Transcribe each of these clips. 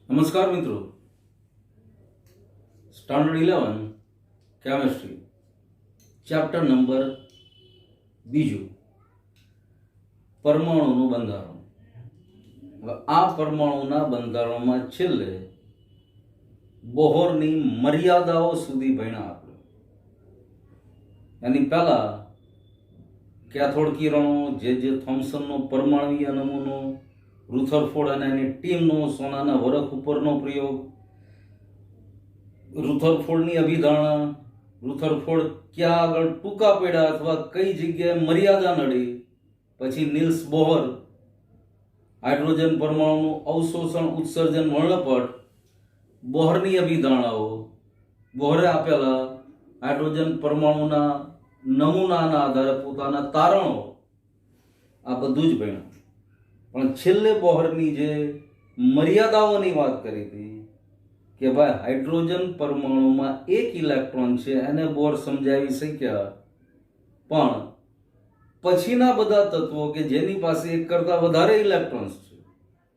નમસ્કાર મિત્રો, standard 11 chemistry chapter number 2 પરમાણુનું બંધારણ. હવે આ પરમાણુના બંધારણમાં છેલ્લે બોહરની મર્યાદાઓ સુધી ભણ્યા આપણે. એની પહેલા કેથોડ કિરણો, જે થોમ્સનનો પરમાણુય નમૂનો, રુથરફોર્ડ અને એની ટીમનો સોનાના વરખ ઉપરનો પ્રયોગ, રુથરફોર્ડની અભિધારણા, રુથરફોર્ડ ક્યાં આગળ ટૂંકા પડ્યા અથવા કઈ જગ્યાએ મર્યાદા નડી, પછી નિલ્સ બોહર હાઇડ્રોજન પરમાણુનું અવશોષણ ઉત્સર્જન વર્ણપટ, બોહરની અભિધારણાઓ, બોહરે આપેલા હાઇડ્રોજન પરમાણુના નમૂનાના આધારે પોતાના તારણો, આ બધું જ ભણ્યું. પણ છેલ્લે બોહરની જે મર્યાદાઓની વાત કરી હતી કે ભાઈ હાઇડ્રોજન પરમાણુમાં એક ઇલેક્ટ્રોન છે, એને બોર સમજાવી શક્યા, પણ પછીના બધા તત્વો કે જેની પાસે એક કરતા વધારે ઇલેક્ટ્રોન્સ છે,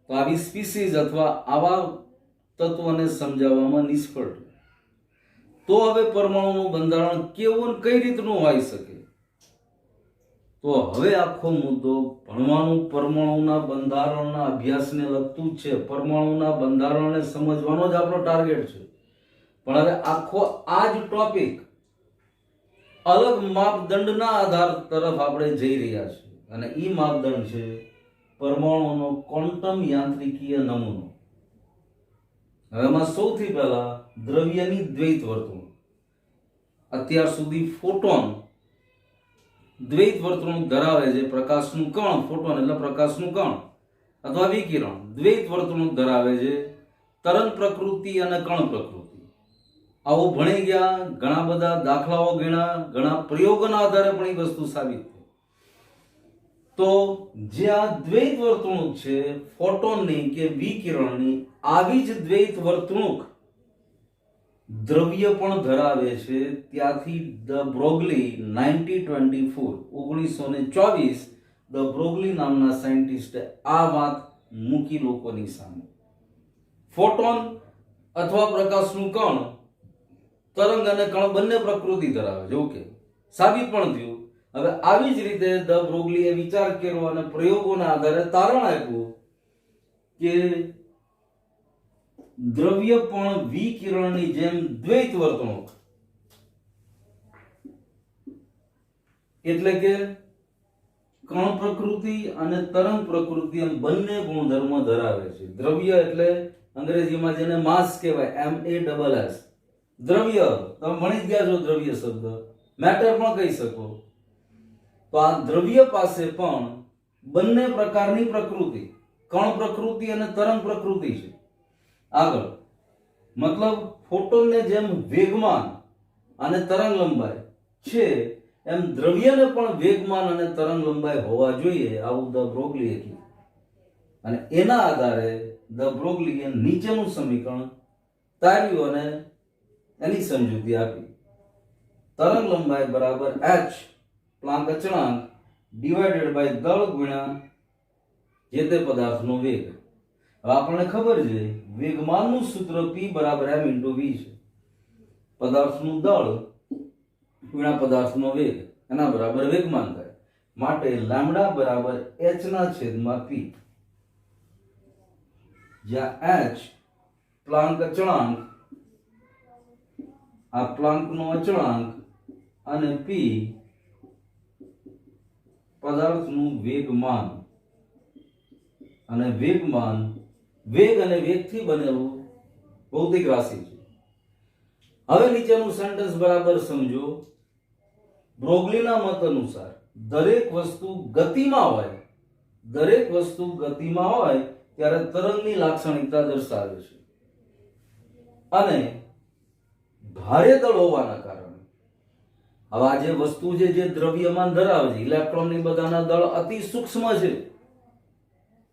તો આવી સ્પીસીઝ અથવા આવા તત્વોને સમજાવવામાં નિષ્ફળ. તો હવે પરમાણુનું બંધારણ કેવું કઈ રીતનું હોઈ શકે? તો હવે આખો મુદ્દો ભણવાનું પરમાણુના બંધારણના અભ્યાસને લગતું જ છે. પરમાણુના બંધારણને સમજવાનો જ આપણો ટાર્ગેટ છે. પણ હવે આખો આ જ ટોપિક અલગ માપદંડના આધાર તરફ આપણે જઈ રહ્યા છીએ, અને એ માપદંડ છે પરમાણુનો ક્વોન્ટમ યાંત્રિકીય નમૂનો. હવે એમાં સૌથી પહેલા દ્રવ્યની દ્વૈત વર્તણૂક. અત્યાર સુધી ફોટોન દ્વૈત વર્તણૂક ધરાવે છે. પ્રકાશનું કણ, ફોટોન એટલે પ્રકાશનું કણ અથવા વિકિરણ, દ્વૈત વર્તણૂક ધરાવે છે. તરંગ પ્રકૃતિ અને કણ પ્રકૃતિ આવું ભણી ગયા, ઘણા બધા દાખલાઓ ગણ્યા, ઘણા પ્રયોગોના આધારે પણ એ વસ્તુ સાબિત થઈ. તો જે આ દ્વૈત વર્તણૂક છે ફોટોનની કે વિકિરણની, આવી જ દ્વૈત વર્તણૂક દ્રવ્ય પણ ધરાવે છે. ત્યાંથી ધ બ્રોગલી 1924 ધ બ્રોગલી નામના સાયન્ટિસ્ટે આ વાત મૂકી લોકોની સામે. ફોટોન અથવા પ્રકાશનું કણ, તરંગ અને કણ બંને પ્રકૃતિ ધરાવે છે. ઓકે, સાબિત પણ થયું. હવે આવી જ રીતે ધ બ્રોગલીએ વિચાર કર્યો અને પ્રયોગોના આધારે તારણ આપ્યું કે દ્રવ્ય પણ વિકિરણની જેમ દ્વૈત વર્તણૂક, એટલે કે કણ પ્રકૃતિ અને તરંગ પ્રકૃતિ એમ બંને ગુણધર્મ ધરાવે છે. દ્રવ્ય એટલે અંગ્રેજીમાં જેને માસ કહેવાય, MASS, દ્રવ્ય. તમે ભણી જ ગયા છો દ્રવ્ય શબ્દ, મેટર પણ કહી શકો. તો આ દ્રવ્ય પાસે પણ બંને પ્રકારની પ્રકૃતિ, કણ પ્રકૃતિ અને તરંગ પ્રકૃતિ છે. આગળ મતલબ ફોટોનને જેમ વેગમાન અને તરંગ લંબાઈ છે, એમ દ્રવ્યને પણ વેગમાન અને તરંગ લંબાઈ હોવા જોઈએ, આવું ધ બ્રોગલીએ કીધું. અને એના આધારે ધ બ્રોગલીએ નીચેનું સમીકરણ તાર્યું અને એની સમજૂતી આપી. તરંગ લંબાઈ બરાબર h પ્લાન્ક અચળાંક ડિવાઇડેડ બાય દળ ગુણ્યા જે તે પદાર્થનો વેગ. હવે આપણને ખબર છે વેગમાનનું સૂત્ર P બરાબર m × v છે. પદાર્થનું દળ ગુણ્યા પદાર્થનો વેગ એના બરાબર વેગમાન થાય. માટે લેમ્ડા બરાબર h/p, જ્યાં h પ્લાન્ક અચળાંક, આ પ્લાન્કનો અચળાંક, અને p પદાર્થનું વેગમાન. અને વેગમાન વેગ અને વેગથી બનેલું ભૌતિક રાશિ છે. હવે નીચેનું સેન્ટેન્સ બરાબર સમજો. બ્રોગલીના મત અનુસાર દરેક વસ્તુ ગતિમાં હોય ત્યારે તરંગની લાક્ષણિકતા દર્શાવે છે. અને ભારે દળ હોવાના કારણે, હવે આ જે વસ્તુ છે જે દ્રવ્યમાન ધરાવે છે, ઇલેક્ટ્રોનની બધાના દળ અતિ સૂક્ષ્મ છે.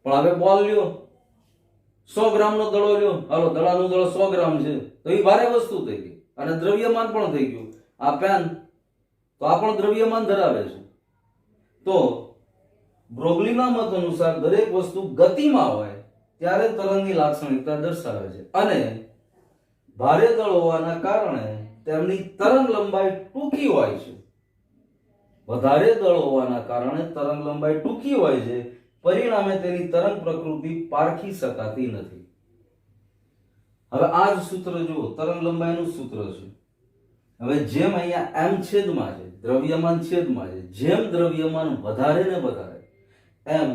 પણ હવે બોલ લ્યો, 100 ગ્રામનો દડો લ્યો, હાલો દડાનું દળ 100 ગ્રામ છે, તો એ ભારે વસ્તુ થઈ ગઈ અને દ્રવ્યમાન પણ થઈ ગયું. આ પેન, તો આ પણ દ્રવ્યમાન ધરાવે છે. તો બ્રોગલીના મત અનુસાર દરેક વસ્તુ ગતિમાં હોય ત્યારે તરંગની લાક્ષણિકતા દર્શાવે છે. અને ભારે દળ હોવાના કારણે તેમની તરંગ લંબાઈ ટૂંકી હોય છે. વધારે દળ હોવાના કારણે તરંગ લંબાઈ ટૂંકી હોય છે, પરિણામે તેની તરંગ પ્રકૃતિ પારખી શકાતી નથી. હવે આ જ સૂત્ર જુઓ, તરંગ લંબાઈનું સૂત્ર છે. હવે જેમ અહીંયા m છેદમાં છે, દ્રવ્યમાન છેદમાં છે, જેમ દ્રવ્યમાન વધારે ને વધારે એમ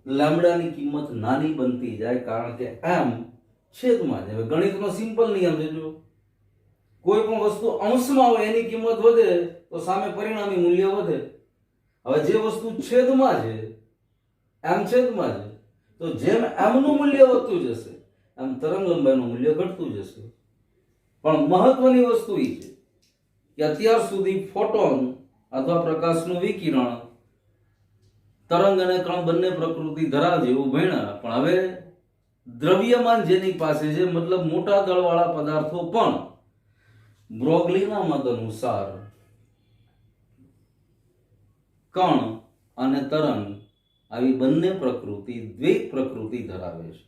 લેમ્ડાની કિંમત નાની બનતી જાય, કારણ કે m છેદમાં છે. હવે ગણિતનો સિમ્પલ નિયમ છે, જો કોઈ પણ વસ્તુ અંશમાં હોય એની કિંમત વધે તો સામે પરિણામી મૂલ્ય વધે. હવે જે વસ્તુ છેદમાં છે, m છેદમાં છે, તો જેમ m નું મૂલ્ય વધતું જશે એમ તરંગ લંબાઈનું મૂલ્ય ઘટતું જશે. પણ મહત્વની વસ્તુ એ છે કે અત્યાર સુધી ફોટોન અથવા પ્રકાશનું વિકિરણ તરંગ અને કણ બંને પ્રકૃતિ ધરાવે એવું ભણ્યા, પણ હવે દ્રવ્યમાન જેની પાસે છે, મતલબ મોટા દળવાળા પદાર્થો પણ બ્રોગલીના મત અનુસાર કણ અને તરંગ આવી બંને પ્રકૃતિ દ્વૈત પ્રકૃતિ ધરાવે છે.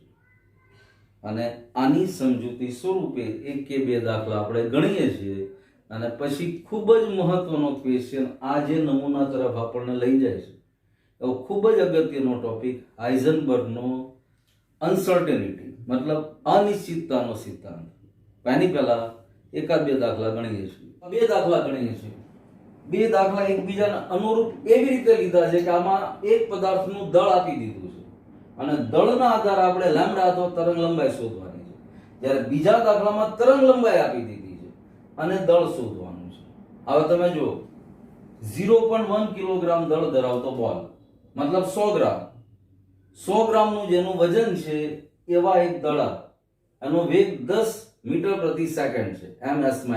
અને આની સમજૂતી સ્વરૂપે એક કે બે દાખલા આપણે ગણીએ છીએ અને પછી ખૂબ જ મહત્વનો ક્વેશ્ચન આ જે નમૂના તરફ આપણને લઈ જાય છે એવો ખૂબ જ અગત્યનો ટોપિક હાઇઝનબર્ગનો અનસર્ટેનિટી મતલબ અનિશ્ચિતતાનો સિદ્ધાંત. એની પહેલા એકાદ બે દાખલા ગણીએ છીએ. બે દાખલા એકબીજાને અનુરૂપ એવી રીતે લીધા છે કે આમાં એક પદાર્થનું દળ આપી દીધું છે અને દળના આધારે આપણે લેમ્ડા અથવા તરંગ લંબાઈ શોધવાની છે. જ્યારે બીજા દાખલામાં તરંગ લંબાઈ આપી દીધી છે અને દળ શોધવાનું છે. હવે તમે જુઓ, 0.1 કિલોગ્રામ દળ ધરાવતો બોલ મતલબ 100 ગ્રામ, 100 ગ્રામનું જેનું વજન છે એવા એક દડા, એનો વેગ 10 મીટર પ્રતિ સેકન્ડ છે, ms-1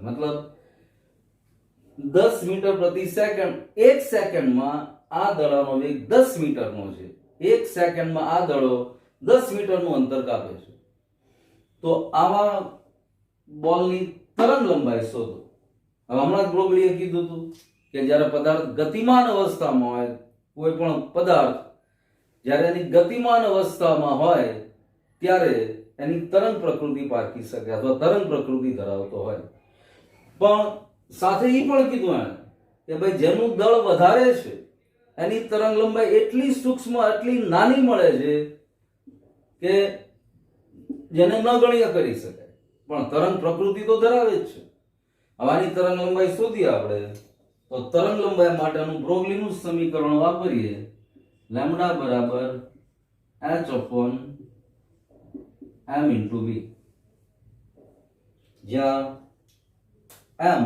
મતલબ 10 મીટર પ્રતિ સેકન્ડ. એક સેકન્ડમાં આ દડાનો વેગ 10 મીટરનો છે. એક સેકન્ડમાં આ દડો 10 મીટરનું અંતર કાપે છે. તો આવા બોલની તરંગ લંબાઈ શોધો. હવે હમણાં જ બ્રોગલીએ કીધું હતું કે જ્યારે પદાર્થ ગતિમાન અવસ્થામાં હોય, કોઈ પણ પદાર્થ જ્યારે એની ગતિમાન અવસ્થામાં હોય ત્યારે એની તરંગ પ્રકૃતિ પારખી શકે અથવા તરંગ પ્રકૃતિ ધરાવતો હોય. પણ સાથે એ પણ કીધું એને કે ભાઈ જેનું દળ વધારે છે એની તરંગ લંબાઈ એટલી સૂક્ષ્મ, એટલી નાની મળે છે કે જેને ન ગણ્ય કરી શકાય, પણ તરંગ પ્રકૃતિ તો ધરાવે જ છે. આની તરંગ લંબાઈ શોધીએ આપણે તો તરંગ લંબાઈ માટેનું બ્રોગલીનું સમીકરણ વાપરીએ, લેમ્ડા બરાબર h/m × v, જ્યાં m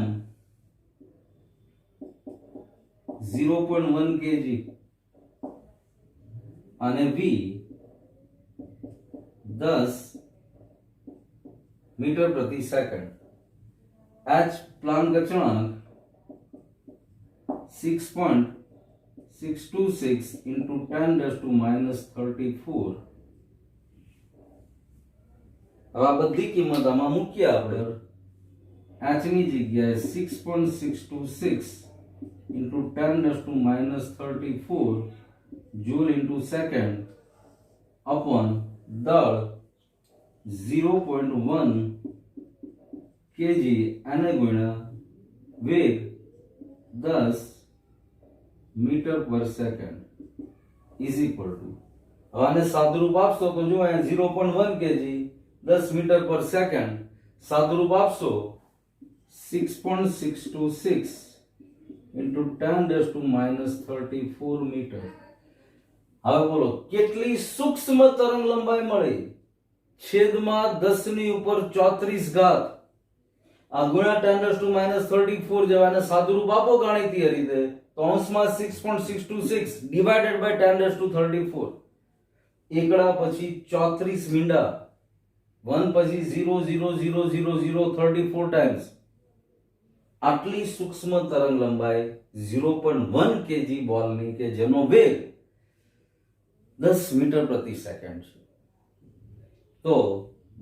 0.1 kg અને v 10 મીટર પ્રતિ સેકન્ડ, h પ્લાન્ક અચળાંક 6.626 × 10⁻34. હવે આ બધી કિંમત આમાં મૂકીએ આપણે. h ની જગ્યાએ 6.626 × 10⁻34 જૂલ × સેકન્ડ અપોન દળ 0.1 kg અને ગુણ્યા વેગ 10 મીટર પર સેકન્ડ ઇઝ ઇક્વલ ટુ, હવે આને સાદુરૂપ આપશો તો જો અહીંયા 0.1 kg 10 મીટર પર સેકન્ડ સાદુરૂપ આપશો 6.626 × 10⁻34 મીટર. હવે બોલો કેટલી સૂક્ષ્મ તરંગ લંબાઈ મળી? છેદમાં 10 ની ઉપર 34 ઘાત આ ગુણ્યા 10⁻34 જવાને સાદુરૂપ આપો ગાણિતીય રીતે તો અંશમાં 6.626 ડિવાઇડેડ બાય 10⁻34. એકડા પછી 34 મીંડા, 1 પછી 0 0 0 0 0 34 ટાઈમ્સ. આટલી સૂક્ષ્મ તરંગ લંબાઈ 0.1 kg બોલની કે જેનો વેગ 10 મીટર પ્રતિ સેકન્ડ છે. તો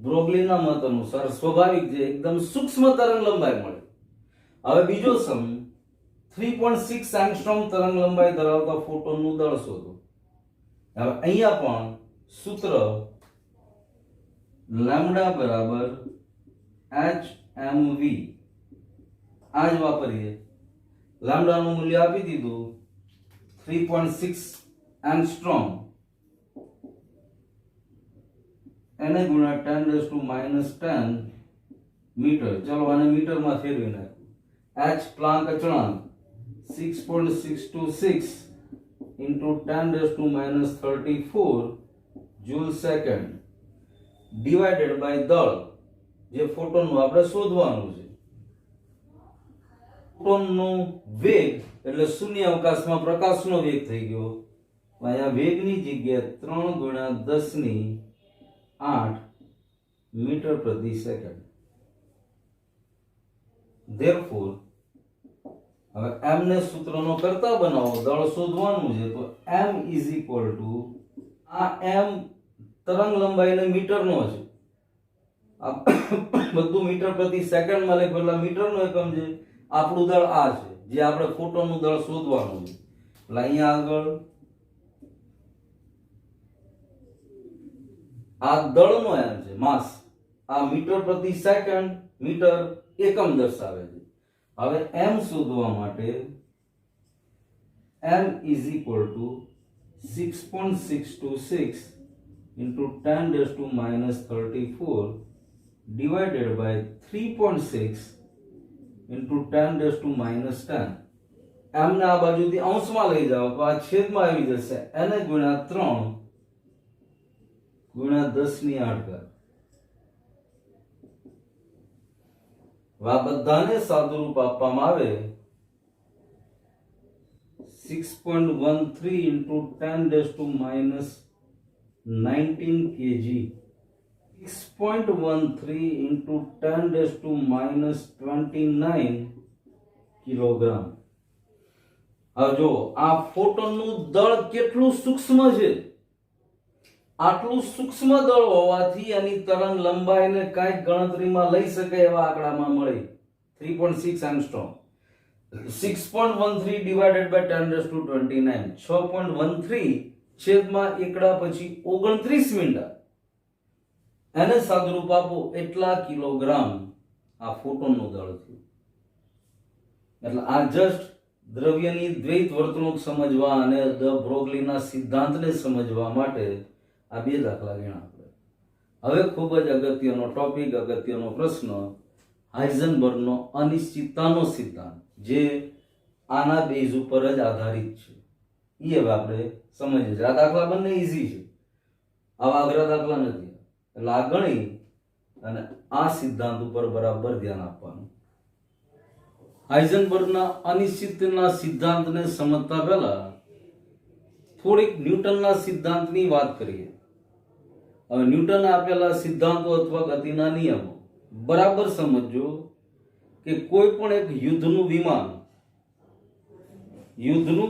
બ્રોગલીના મત અનુસાર સ્વાભાવિક છે એકદમ સૂક્ષ્મ તરંગ લંબાઈ મળે. હવે બીજો સમ 3.6 એંગસ્ટ્રોમ તરંગ લંબાઈ ધરાવતા ફોટોનનું દળ શોધો. હવે અહીંયા પણ સૂત્ર લેમ્ડા બરાબર HMV આ જ વાપરીએ. લેમ્ડાનું મૂલ્ય આપી દીધું 3.6 એંગસ્ટ્રોમ એને ગુણ્યા 10⁻10 મીટર. ચલો આને મીટરમાં ફેરવી નાખું. h પ્લાન્ક અચળાંક 6.626 into 10⁻34 joule second divided by દળ, જે ફોટોનનું આપણે શોધવાનું છે. ફોટોનનો વેગ એટલે શૂન્ય અવકાશમાં પ્રકાશનો વેગ થઈ ગયો. અહીંયા વેગની જગ્યાએ 3 × 10⁸ મીટર પ્રતિ સેકન્ડ. Therefore, હવે m ને સૂત્રનો કરતા બનાવો, દળ શોધવાનું છે. તો m is equal to આ m તરંગ લંબાઈને મીટરનો છે. આ બધું મીટર પ્રતિ સેકન્ડમાં લખેલા મીટરનો એકમ છે. આપણું દળ આ છે, જે આપણે ફોટોનનું દળ શોધવાનું છે. એટલે અહીંયા આગળ આ દળનો એમ છે માસ, આ મીટર પ્રતિ સેકન્ડ મીટર એકમ દર્શાવે છે. હવે m શોધવા માટે m is equal to 6.626 into 10⁻34 divided by 3.6 into 10⁻10. m ને આ બાજુથી અંશમાં લઈ જાઓ તો આ છેદમાં આવી જશે. એને ગુણ્યા 3 ગુણ્યા 10⁸. આ બધાને સાદુરૂપ આપવામાં આવે 6.13 into 10⁻19 kg. 6.13 into 10⁻29 kilogram. હવે જો આ ફોટોનનું દળ કેટલું સૂક્ષ્મ છે. આટલું સૂક્ષ્મ દળ હોવાથી એની તરંગ લંબાઈને કાંઈક ગણતરીમાં લઈ શકાય એવા આંકડામાં મળે 3.6 એંગસ્ટ્રોમ. 6.13 divided by 10⁻29 6.13 છેદમાં એકડા પછી 29 મીંડા, એને સાદુરૂપ આપો એટલા કિલોગ્રામ આ ફોટોનનું દળ થયું. એટલે આ જસ્ટ દ્રવ્યની દ્વૈત વર્તણૂક સમજવા અને દ બ્રોગલીના સિદ્ધાંતને સમજવા માટે આ બે દાખલા ગણ્યા આપણે. હવે ખૂબ જ અગત્યનો ટોપિક, અગત્યનો પ્રશ્ન, હાઇઝનબર્ગનો અનિશ્ચિતતાનો સિદ્ધાંત, જે આના બેઝ ઉપર જ આધારિત છે. એ હવે આપણે સમજીએ છીએ. આ દાખલા બંને ઈઝી છે, આવા અઘરા દાખલા નથી. એટલે આ ગણી અને આ સિદ્ધાંત ઉપર બરાબર ધ્યાન આપવાનું. હાઇઝનબર્ગના અનિશ્ચિતતાના સિદ્ધાંતને સમજતા પહેલા થોડીક ન્યૂટનના સિદ્ધાંતની વાત કરીએ. હવે ન્યૂટને આપેલા સિદ્ધાંતો અથવા ગતિના નિયમો બરાબર સમજો કે કોઈ પણ એક યુદ્ધનું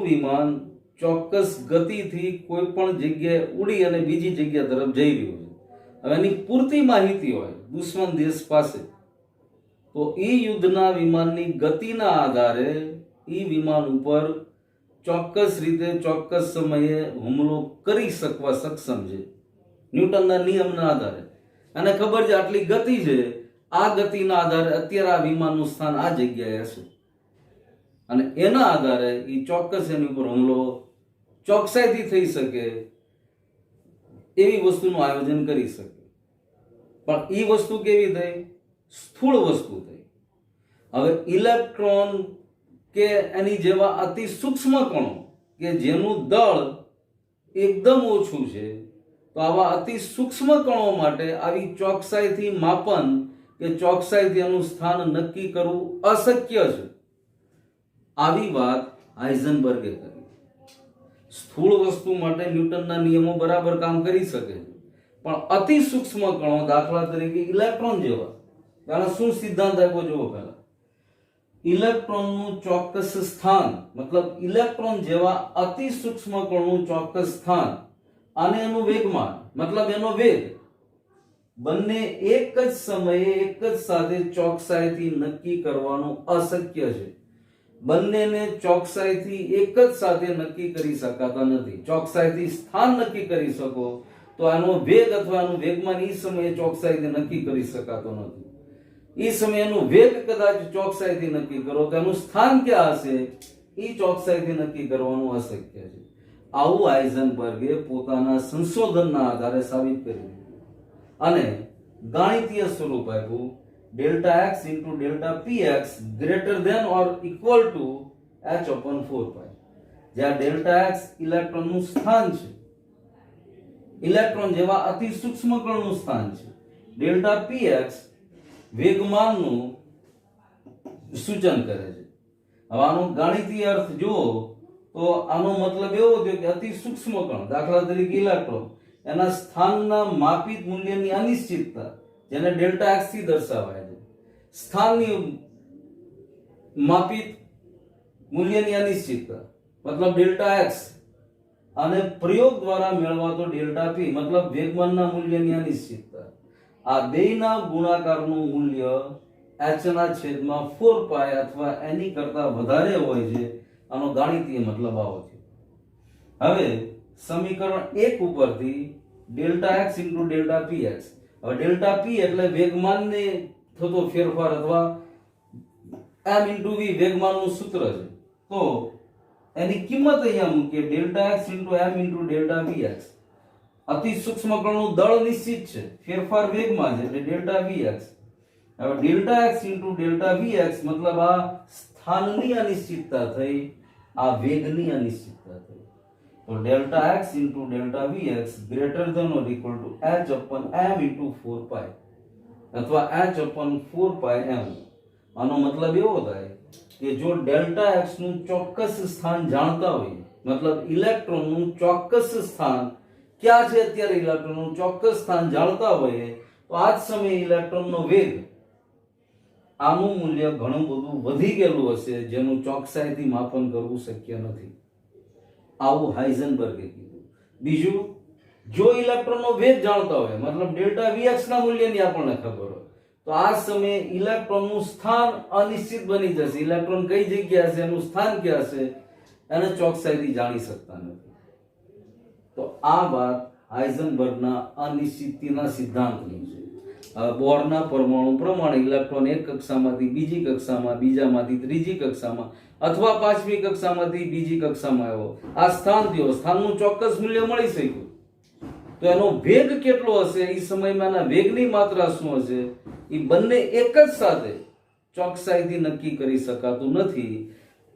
વિમાન ચોક્કસ ગતિથી કોઈ પણ જગ્યાએ ઉડી અને બીજી જગ્યા તરફ જઈ રહ્યું છે. હવે એની પૂરતી માહિતી હોય દુશ્મન દેશ પાસે, તો એ યુદ્ધના વિમાનની ગતિના આધારે એ વિમાન ઉપર ચોક્કસ રીતે ચોક્કસ સમયે હુમલો કરી શકવા સક્ષમ છે. ન્યૂટનના નિયમના આધારે અને ખબર છે આટલી ગતિ છે, આ ગતિના આધારે અત્યારે આ વિમાનનું સ્થાન આ જગ્યાએ હશે અને એના આધારે એ ચોક્કસ એની ઉપર હુમલો ચોકસાઈથી થઈ શકે એવી વસ્તુનું આયોજન કરી શકે. પણ એ વસ્તુ કેવી થઈ? સ્થૂળ વસ્તુ થઈ. હવે ઇલેક્ટ્રોન કે એની જેવા અતિ સૂક્ષ્મ કણો કે જેનું દળ એકદમ ઓછું છે, તો આવા અતિ સૂક્ષ્મ કણો માટે આવી ચોકસાઈથી માપન કે ચોકસાઈથી એનું સ્થાન નક્કી કરવું અશક્ય છે. આવી વાત હાઇઝનબર્ગે કરી. સ્થૂળ વસ્તુ માટે ન્યૂટનના નિયમો બરાબર કામ કરી શકે છે, પણ અતિ સૂક્ષ્મ કણો, દાખલા તરીકે ઇલેક્ટ્રોન જેવા, કારણ શું સિદ્ધાંત આપ્યો જુઓ પહેલા. ઇલેક્ટ્રોનનું ચોક્કસ સ્થાન, મતલબ ઇલેક્ટ્રોન જેવા અતિ સૂક્ષ્મ કણનું ચોક્કસ સ્થાન અને એનું વેગમાન, મતલબ એનો વેગ, બંને એક જ સમયે એક જ સાથે ચોકસાઈથી નક્કી કરવાનું અશક્ય છે. બંનેને ચોકસાઈથી એક જ સાથે નક્કી કરી શકાતા નથી. ચોકસાઈથી સ્થાન નક્કી કરી શકો તો તો આનો વેગ અથવા આનું વેગમાન એ સમયે ચોકસાઈથી નક્કી કરી શકાતો નથી. એ સમયનું વેગ કદાચ ચોકસાઈથી નક્કી કરો તો એનું સ્થાન ક્યાં હશે એ ચોકસાઈથી નક્કી કરવાનું અશક્ય છે. આવું હાઇઝનબર્ગે પોતાના સંશોધનના આધારે સાબિત કરી દીધું અને ગાણિતીય સ્વરૂપ આપ્યું delta x into delta p x greater than or equal to h/4π, જ્યાં ડેલ્ટા એક્સ ઇલેક્ટ્રોનનું સ્થાન છે, ઇલેક્ટ્રોન જેવા અતિ સૂક્ષ્મ કણનું સ્થાન છે, ડેલ્ટા પી એક્સ વેગમાનનું સૂચન કરે છે. હવે આનો ગાણિતીય અર્થ જુઓ તો આનો મતલબ એવો થયો કે અતિ સૂક્ષ્મ કણ, દાખલા તરીકે ઇલેક્ટ્રોન, એના સ્થાનના માપિત મૂલ્યની અનિશ્ચિતતા, જેને ડેલ્ટા એક્સ થી દર્શાવાય છે, સ્થાનની માપિત મૂલ્યની અનિશ્ચિતતા મતલબ ડેલ્ટા એક્સ, અને પ્રયોગ દ્વારા મેળવાતો ડેલ્ટા પી મતલબ વેગમાનના મૂલ્યની અનિશ્ચિતતા, આ બેયના ગુણાકારનું મૂલ્ય h/4π અથવા એની કરતા વધારે હોય છે. આનો ગાણિતીય મતલબ આવો છે. હવે સમીકરણ 1 ઉપરથી delta x into delta p x, હવે ડેલ્ટા પી એટલે વેગમાનને થતો ફેરફાર અથવા m ઇન્ટુ વી વેગમાનનું સૂત્ર છે. તો એની કિંમત અહીંયા મૂકીએ delta x into m into delta v x. અતિ સૂક્ષ્મ કણનું દળ નિશ્ચિત છે, ફેરફાર વેગમાં છે એટલે ડેલ્ટા વી એક્સ. હવે delta x into delta v x મતલબ આ સ્થાનની અનિશ્ચિતતા થઈ, આ વેગની અનિશ્ચિતતા થઈ. તો delta x into delta v x greater than or equal to h/m into 4π અથવા h/4πm. આનો મતલબ એવો થાય કે જો ડેલ્ટા એક્સ નું ચોક્કસ સ્થાન જાણતા હોય, મતલબ ઇલેક્ટ્રોનનું ચોક્કસ સ્થાન ક્યાં છે, અત્યારે ઇલેક્ટ્રોનનું ચોક્કસ સ્થાન જાણતા હોય તો આ જ સમયે ઇલેક્ટ્રોનનો વેગ, આનું મૂલ્ય ઘણું બધું વધી ગયેલું હશે, જેનું ચોકસાઈથી માપન કરવું શક્ય નથી. આવું હાઇઝનબર્ગે કીધું. બીજું, જો ઇલેક્ટ્રોનનો વેગ જાણતા હોય, મતલબ ડેલ્ટા વીએક્સ ના મૂલ્યની આપણને ખબર હોય, તો આ સમયે ઇલેક્ટ્રોનનું સ્થાન અનિશ્ચિત બની જશે. ઇલેક્ટ્રોન કઈ જગ્યાએ છે, એનું સ્થાન ક્યાં છે, એને ચોકસાઈથી જાણી શકતા નથી. તો આ વાત હાઇઝનબર્ગના અનિશ્ચિતતાના સિદ્ધાંતની છે. બોરના પરમાણુ પ્રમાણે ઇલેક્ટ્રોન એક કક્ષામાંથી બીજી કક્ષામાં, બીજામાંથી ત્રીજી કક્ષામાં અથવા પાંચમી કક્ષામાંથી બીજી કક્ષામાં આવ્યો, આ સ્થાન થયો, સ્થાનનું ચોક્કસ મૂલ્ય મળી શક્યું, તો એનો વેગ કેટલો હશે, એ સમયમાં એના વેગની માત્રા શું હશે, એ બંને એક જ સાથે ચોકસાઈથી નક્કી કરી શકાતું નથી.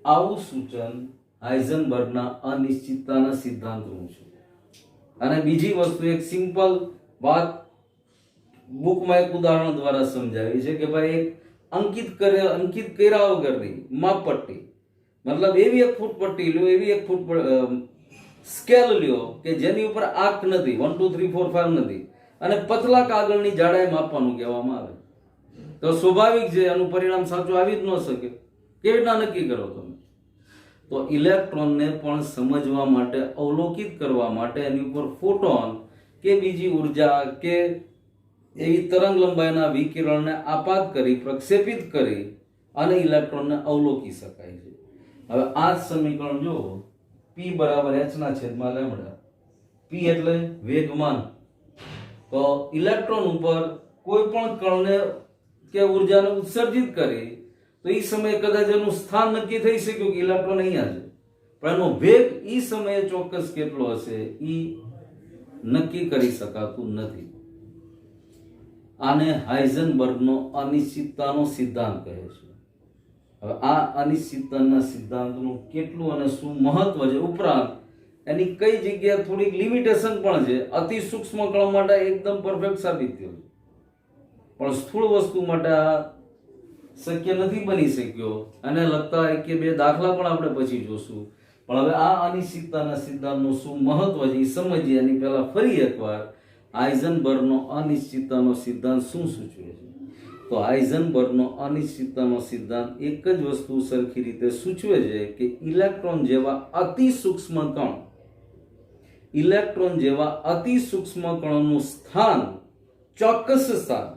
આવું સૂચન હાઇઝનબર્ગના અનિશ્ચિતતાના સિદ્ધાંતનું છે. અને બીજી વસ્તુ, એક સિમ્પલ વાત બુકમાં એક ઉદાહરણ દ્વારા સમજાવી છે કે ભાઈ એક અંકિત કર્યા વગરની માપપટ્ટી, મતલબ એવી એક ફૂટ પટ્ટી લ્યો, એવી એક ફૂટ સ્કેલ લ્યો કે જેની ઉપર આંક નથી, 1 2 3 4 5 નથી, અને પતલા કાગળની જાડાઈ માપવાનું કહેવામાં આવે, તો સ્વાભાવિક છે એનું પરિણામ સાચું આવી જ ન શકે. કેવી રીતના નક્કી કરો તમે? તો ઇલેક્ટ્રોનને પણ સમજવા માટે, અવલોકિત કરવા માટે એની ઉપર ફોટોન કે બીજી ઉર્જા કે એવી તરંગ લંબાઈના વિકિરણને આપાત કરી, પ્રક્ષેપિત કરી અને ઇલેક્ટ્રોનને અવલોકી શકાય છે. હવે આ જ સમીકરણ જો P બરાબર h/λ, P એટલે વેગમાન, તો ઇલેક્ટ્રોન ઉપર કોઈ પણ કણને કે ઉર્જાને ઉત્સર્જિત કરી તો એ સમયે કદાચ એનું સ્થાન નક્કી થઈ શક્યું કે ઇલેક્ટ્રોન અહીંયા છે, પણ એનો વેગ એ સમયે ચોક્કસ કેટલો હશે એ નક્કી કરી શકાતું નથી. આને હાઇઝનબર્ગનો અનિશ્ચિતતાનો સિદ્ધાંત કહે છે. હવે આ અનિશ્ચિતતાના સિદ્ધાંતનું કેટલું અને શું મહત્વ છે, ઉપરાંત એની કઈ જગ્યાએ થોડીક લિમિટેશન પણ છે. અતિ સૂક્ષ્મ કણ માટે એકદમ પરફેક્ટ સાબિત થયું, પણ સ્થૂળ વસ્તુ માટે આ શક્ય નથી બની શક્યો. અને લગતા એક કે બે દાખલા પણ આપણે પછી જોશું. પણ હવે આ અનિશ્ચિતતાના સિદ્ધાંતનું શું મહત્વ છે એ સમજીએ. એની પહેલા ફરી એકવાર હાઇઝનબર્ગનો અનિશ્ચિતતાનો સિદ્ધાંત શું સૂચવે છે? તો હાઇઝનબર્ગનો અનિશ્ચિતતાનો સિદ્ધાંત એક જ વસ્તુ સરખી રીતે સૂચવે છે કે ઇલેક્ટ્રોન જેવા અતિ સૂક્ષ્મ કણ, ઇલેક્ટ્રોન જેવા અતિ સૂક્ષ્મ કણોનું સ્થાન, ચોક્કસ સ્થાન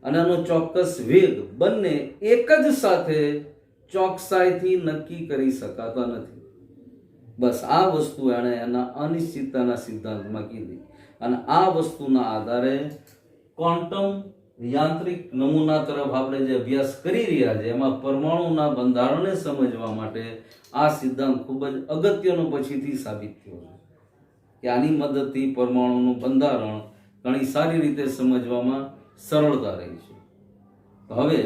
અને એનો ચોક્કસ વેગ બંને એક જ સાથે ચોકસાઈથી નક્કી કરી શકાતા નથી. બસ આ વસ્તુ એણે એના અનિશ્ચિતતાના સિદ્ધાંતમાં કીધી. અને આ વસ્તુના આધારે ક્વોન્ટમ યાંત્રિક નમૂના તરફ આપણે જે અભ્યાસ કરી રહ્યા છે એમાં પરમાણુના બંધારણને સમજવા માટે આ સિદ્ધાંત ખૂબ જ અગત્યનો પછીથી સાબિત થયો છે કે આની મદદથી પરમાણુનું બંધારણ ઘણી સારી રીતે સમજવામાં સરળતા રહી છે. હવે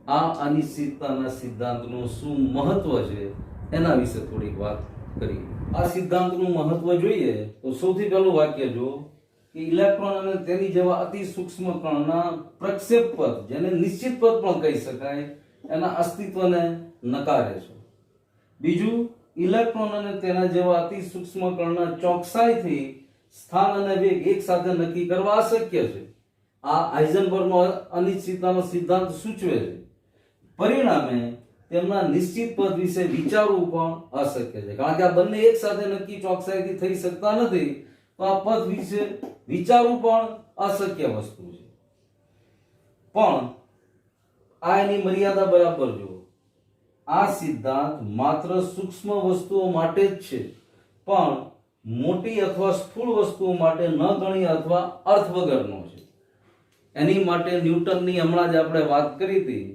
આ અનિશ્ચિતતાના સિદ્ધાંતનું શું મહત્વ છે એના વિશે થોડીક વાત કરીએ. આ સિદ્ધાંતનું મહત્વ જોઈએ તો સૌથી પહેલું વાક્ય જો કે ઇલેક્ટ્રોન અને તેની જેવા અતિ સૂક્ષ્મ કણના પ્રક્ષેપ પથ, જેને નિશ્ચિત પથ પણ કહી શકાય, એના અસ્તિત્વને નકારે છે. બીજું, ઇલેક્ટ્રોન અને તેના જેવા અતિ સૂક્ષ્મ કણના ચોકસાઈથી સ્થાન અને વેગ એક સાથે નક્કી કરવા અશક્ય છે. આ હાઇઝનબર્ગનો અનિશ્ચિતતાનો સિદ્ધાંત સૂચવે છે. પરિણામે તેમના નિશ્ચિત પદ વિશે વિચારવું પણ અશક્ય છે, કારણ કે આ બંને એક સાથે નક્કી ચોકસાઈથી થઈ શકતા નથી, તો આ પદ વિશે વિચારવું પણ અશક્ય વસ્તુ છે. પણ આ એની મર્યાદા બરાબર જો, આ સિદ્ધાંત માત્ર સૂક્ષ્મ વસ્તુઓ માટે જ છે, પણ મોટી અથવા સ્થૂળ વસ્તુઓ માટે ન ગણી અથવા અર્થ વગરનો છે. એની માટે ન્યૂટનની હમણાં જ આપણે વાત કરી હતી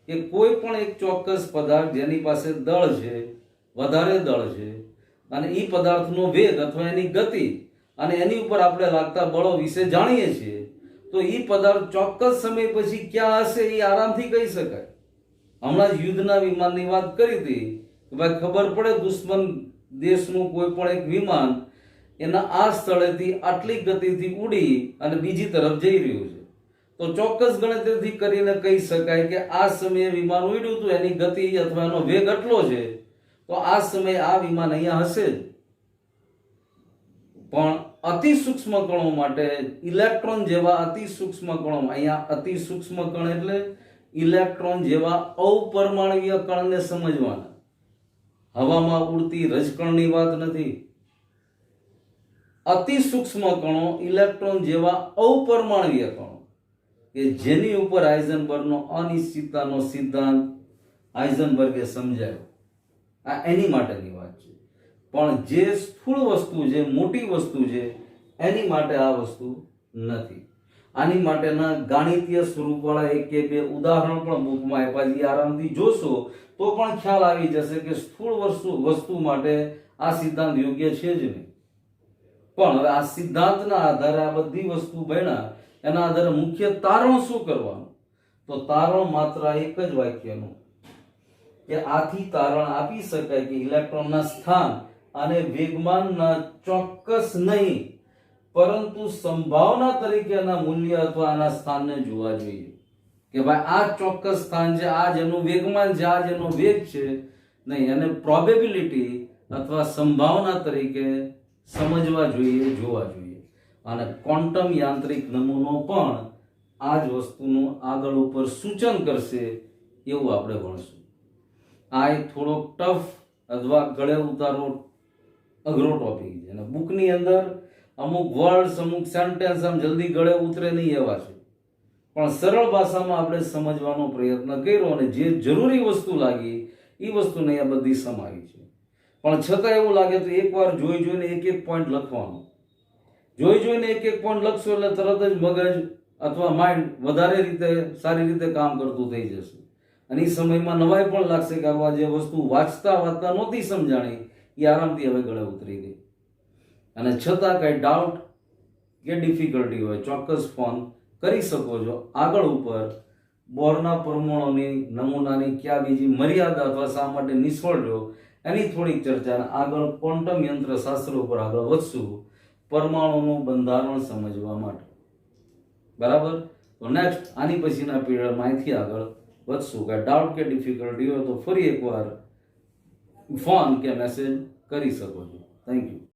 કે કોઈ પણ એક ચોક્કસ પદાર્થ જેની પાસે દળ છે, વધારે દળ છે, અને એ પદાર્થનો વેગ અથવા એની ગતિ અને એની ઉપર આપણે લાગતા બળો વિશે જાણીએ છીએ, તો એ પદાર્થ ચોક્કસ સમય પછી ક્યાં હશે એ આરામથી કહી શકાય. હમણાં જ યુદ્ધના વિમાનની વાત કરી હતી કે ભાઈ ખબર પડે દુશ્મન દેશનું કોઈ પણ એક વિમાન એના આ સ્થળેથી આટલી ગતિથી ઉડી અને બીજી તરફ જઈ રહ્યું છે, તો ચોક્કસ ગણતરીથી કરીને કહી શકાય કે આ સમયે વિમાન ઉડ્યું હતું, એની ગતિ અથવા એનો વેગ આટલો છે, તો આ સમયે આ વિમાન અહીંયા હશે જ. પણ અતિ સૂક્ષ્મ કણો માટે ઇલેક્ટ્રોન જેવા અતિ સૂક્ષ્મ કણો, અહીંયા અતિ સૂક્ષ્મ કણ એટલે ઇલેક્ટ્રોન જેવા અપરમાણવીય કણને સમજવાના. હવામાં ઉડતી રજકણની વાત નથી. અતિ સૂક્ષ્મ કણો ઇલેક્ટ્રોન જેવા અપરમાણવીય કણો કે જેની ઉપર હાઇઝનબર્ગનો અનિશ્ચિતતાનો સિદ્ધાંત હાઇઝનબર્ગે સમજાયો, આ એની માટેની વાત છે. પણ જે સ્થૂળ વસ્તુ છે, મોટી વસ્તુ છે, એની માટે આ વસ્તુ નથી. આની માટેના ગાણિતીય સ્વરૂપવાળા એક કે બે ઉદાહરણ પણ બુકમાં આપ્યા છે, આરામથી જોશો તો પણ ખ્યાલ આવી જશે કે સ્થૂળ વસ્તુ માટે આ સિદ્ધાંત યોગ્ય છે જ નહીં. પણ હવે આ સિદ્ધાંતના આધારે આ બધી વસ્તુ ભણ્યા, એના આધારે મુખ્ય તારણ શું કરવાનું? તો તારણ માત્ર એક જ વાક્યનું કે આથી તારણ આપી શકાય કે ઇલેક્ટ્રોનના સ્થાન અને વેગમાનના ચોક્કસ નહીં પરંતુ સંભાવના તરીકેના મૂલ્ય અથવા આના સ્થાનને જોવા જોઈએ કે ભાઈ આ ચોક્કસ સ્થાન છે, આ જેનું વેગમાન છે, આ જેનો વેગ છે, નહીં, એને પ્રોબેબિલિટી અથવા સંભાવના તરીકે સમજવા જોઈએ, જોવા જોઈએ. અને ક્વોન્ટમ યાંત્રિક નમૂનો પણ આ જ વસ્તુનું આગળ ઉપર સૂચન કરશે એવું આપણે ભણશું. આ એક થોડોક ટફ અથવા ગળે ઉતારો અઘરો ટોપિક છે અને બુકની અંદર અમુક વર્ડ્સ, અમુક સેન્ટેન્સ આમ જલ્દી ગળે ઉતરે નહીં એવા છે, પણ સરળ ભાષામાં આપણે સમજવાનો પ્રયત્ન કર્યો અને જે જરૂરી વસ્તુ લાગી એ વસ્તુને અહીંયા બધી સમાવી છે. પણ છતાં એવું લાગે તો એકવાર જોઈને એક એક પોઈન્ટ લખવાનો. જોઈને એક એક પોઈન્ટ લખશો એટલે તરત જ મગજ અથવા માઇન્ડ વધારે રીતે સારી રીતે કામ કરતું થઈ જશે અને એ સમયમાં નવાઈ પણ લાગશે કે આ જે વસ્તુ વાંચતા નહોતી સમજાણી એ આરામથી હવે ગળે ઉતરી ગઈ. અને છતાં કઈ ડાઉટ કે ડિફિકલ્ટી હોય ચોક્કસ ફોન કરી શકો છો. આગળ ઉપર બોરના પરમાણુની નમૂનાની ક્યાં બીજી મર્યાદા અથવા શા માટે નિષ્ફળ રહ્યો એની થોડીક ચર્ચા, આગળ ક્વોન્ટમ યંત્રશાસ્ત્ર ઉપર આગળ વધશું પરમાણુનું બંધારણ સમજવા માટે. બરાબર? તો નેક્સ્ટ આની પછીના પીરિયડમાં અહીંથી આગળ વધશું. કે ડાઉટ કે ડિફિકલ્ટી હોય તો ફરી એકવાર ફોન કે મેસેજ કરી શકો છો. Thank you.